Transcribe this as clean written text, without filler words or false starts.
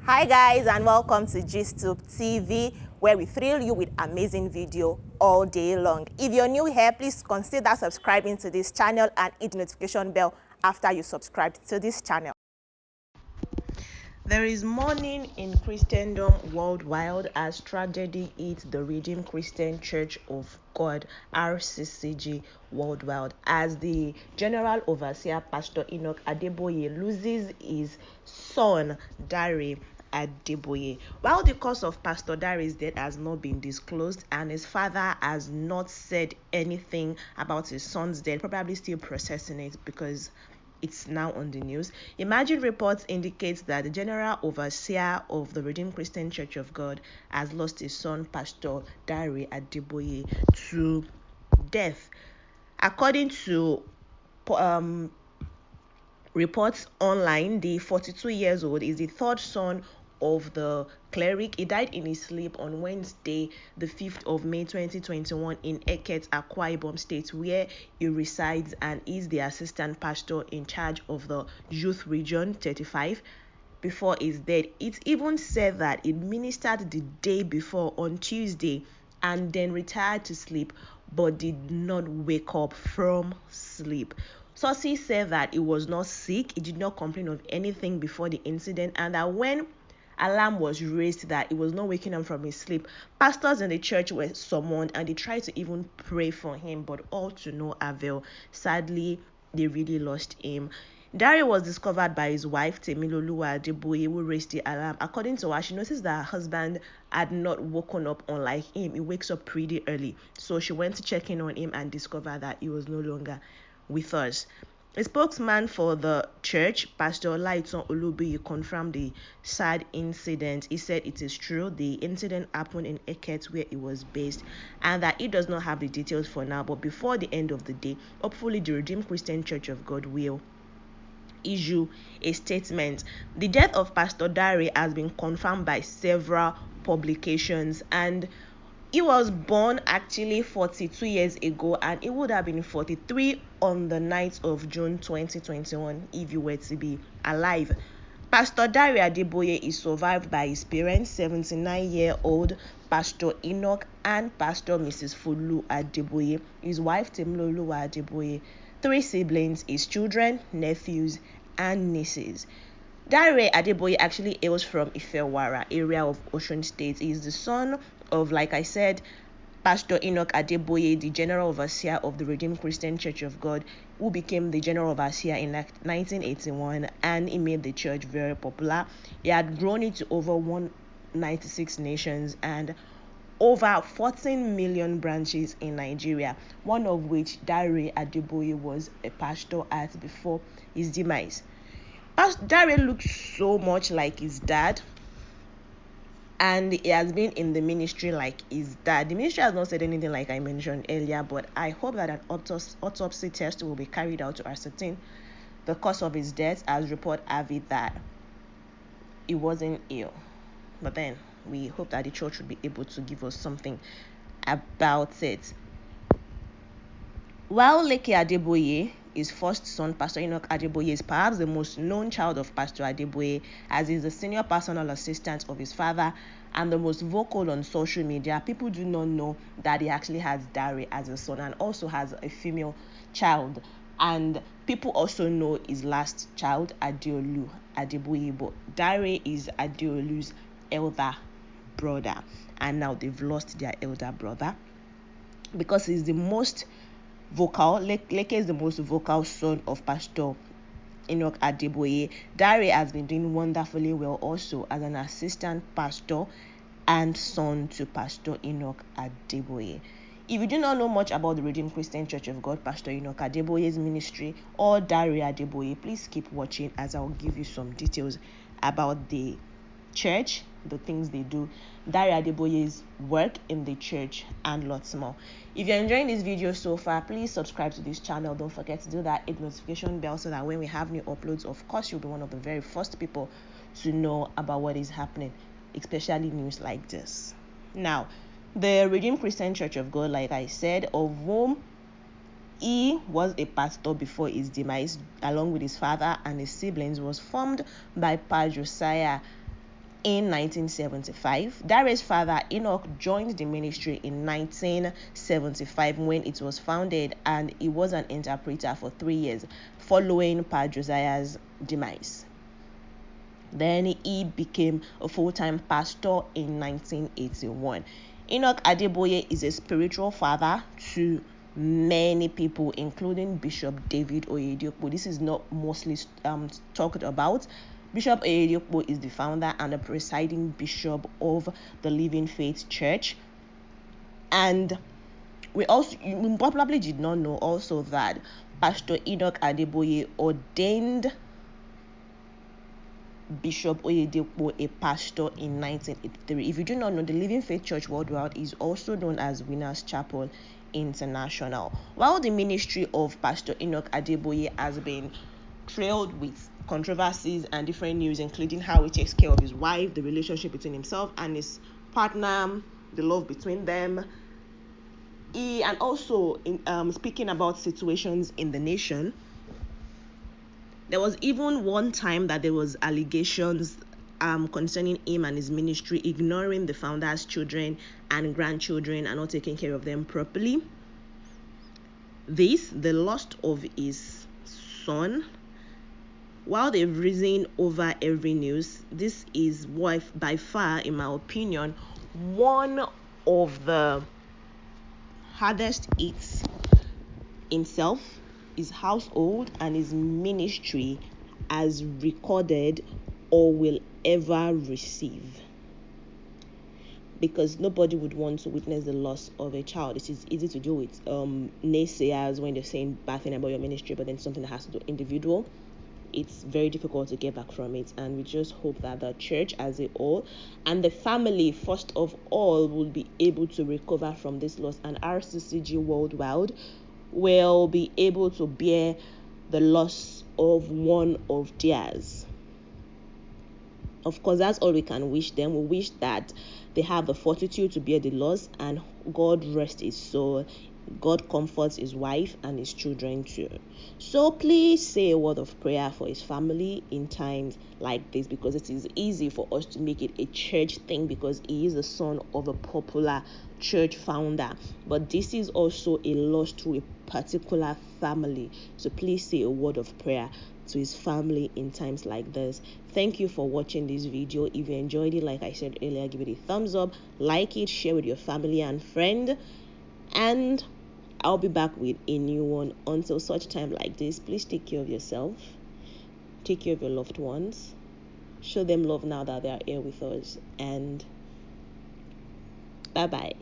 Hi guys, and welcome to GISTUBE TV, where we thrill you with amazing video all day long. If you're new here, please consider subscribing to this channel and hit the notification bell after you subscribe to this channel. There is mourning in Christendom worldwide as tragedy hits the Redeemed Christian Church of God, RCCG, worldwide, as the General Overseer, Pastor Enoch Adeboye, loses his son, Dare Adeboye. While the cause of Pastor Dare's death has not been disclosed and his father has not said anything about his son's death, probably still processing it because it's now on the news. Emerging reports indicate that the General Overseer of the Redeemed Christian Church of God has lost his son, Pastor Dare Adeboye, to death. According to reports online, the 42 years old is the third son of the cleric. He died in his sleep on Wednesday, the 5th of May 2021 in Eket, Akwa Ibom State, where he resides and is the assistant pastor in charge of the Youth Region 35. Before his death, it even said that he ministered the day before on Tuesday and then retired to sleep but did not wake up from sleep. Sources said that he was not sick, he did not complain of anything before the incident, and that when alarm was raised that he was not waking up from his sleep, pastors in the church were summoned and they tried to even pray for him, but all to no avail. Sadly, they really lost him. Dare was discovered by his wife, Temiloluwa Adeboye, who raised the alarm. According to her, she noticed that her husband had not woken up, unlike him. He wakes up pretty early. So she went to check in on him and discovered that he was no longer with us. A spokesman for the church, Pastor Olaitan Olubiyi, confirmed the sad incident. He said it is true. The incident happened in Eket, where he was based, and that he does not have the details for now. But before the end of the day, hopefully the Redeemed Christian Church of God will issue a statement. The death of Pastor Dare has been confirmed by several publications, and he was born actually 42 years ago, and he would have been 43 on the night of June 2021 if you were to be alive. Pastor Dare Adeboye is survived by his parents, 79-year-old Pastor Enoch and Pastor Mrs. Fulu Adeboye, his wife Temiloluwa Adeboye, 3 siblings, his children, nephews, and nieces. Dare Adeboye actually hails from Ifewara area of Osun State. He is the son of, like I said, Pastor Enoch Adeboye, the General Overseer of the Redeemed Christian Church of God, who became the General Overseer in 1981, and he made the church very popular. He had grown it to over 196 nations and over 14 million branches in Nigeria, one of which Dare Adeboye was a pastor at before his demise. Pastor Dare looks so much like his dad, and he has been in the ministry like his dad. The ministry has not said anything like I mentioned earlier, but I hope that an autopsy test will be carried out to ascertain the cause of his death, as report have it that he wasn't ill. But then we hope that the church will be able to give us something about it. While Leke Adeboye, his first son, Pastor Enoch Adeboye, is perhaps the most known child of Pastor Adeboye, as he is the senior personal assistant of his father and the most vocal on social media, people do not know that he actually has Dare as a son and also has a female child. And people also know his last child, Adeolu Adeboye, but Dare is Adeolu's elder brother, and now they've lost their elder brother because he's the most vocal. Leke is the most vocal son of Pastor Enoch Adeboye. Dare has been doing wonderfully well also as an assistant pastor and son to Pastor Enoch Adeboye. If you do not know much about the Redeemed Christian Church of God, Pastor Enoch Adeboye's ministry, or Dare Adeboye, please keep watching as I will give you some details about the church, the things they do, Dare Adeboye's work in the church, and lots more. If you're enjoying this video so far, please subscribe to this channel. Don't forget to do that, hit notification bell, so that when we have new uploads, of course you'll be one of the very first people to know about what is happening, especially news like this. Now, the Redeemed Christian Church of God, like I said, of whom he was a pastor before his demise, along with his father and his siblings, was formed by Pa Josiah in 1975. Dare's father Enoch joined the ministry in 1975 when it was founded, and he was an interpreter for 3 years following Pa Josiah's demise. Then he became a full-time pastor in 1981. Enoch Adeboye is a spiritual father to many people, including Bishop David Oyedepo. This is not mostly talked about. Bishop Oyedepo is the founder and the presiding bishop of the Living Faith Church. And you probably did not know also that Pastor Enoch Adeboye ordained Bishop Oyedepo a pastor in 1983. If you do not know, the Living Faith Church Worldwide is also known as Winners Chapel International. While the ministry of Pastor Enoch Adeboye has been trailed with controversies and different news, including how he takes care of his wife, the relationship between himself and his partner, the love between them, and also in speaking about situations in the nation. There was even one time that there was allegations concerning him and his ministry ignoring the founder's children and grandchildren and not taking care of them properly. The loss of his son, while they've risen over every news, this is by far, in my opinion, one of the hardest hits himself, his household, and his ministry has recorded or will ever receive. Because nobody would want to witness the loss of a child. It is easy to do with naysayers when they're saying bad thing about your ministry, but then something that has to do individual. It's very difficult to get back from it, and we just hope that the church as a whole and the family, first of all, will be able to recover from this loss, and RCCG Worldwide will be able to bear the loss of one of theirs. Of course, that's all we can wish them. We wish that they have the fortitude to bear the loss, and God rest his soul. God comforts his wife and his children too. So please say a word of prayer for his family in times like this, because it is easy for us to make it a church thing because he is the son of a popular church founder. But this is also a loss to a particular family. So please say a word of prayer to his family in times like this. Thank you for watching this video. If you enjoyed it, like I said earlier, give it a thumbs up, like it, share with your family and friend, and I'll be back with a new one. Until such time like this, please take care of yourself, take care of your loved ones, show them love now that they are here with us, and bye bye.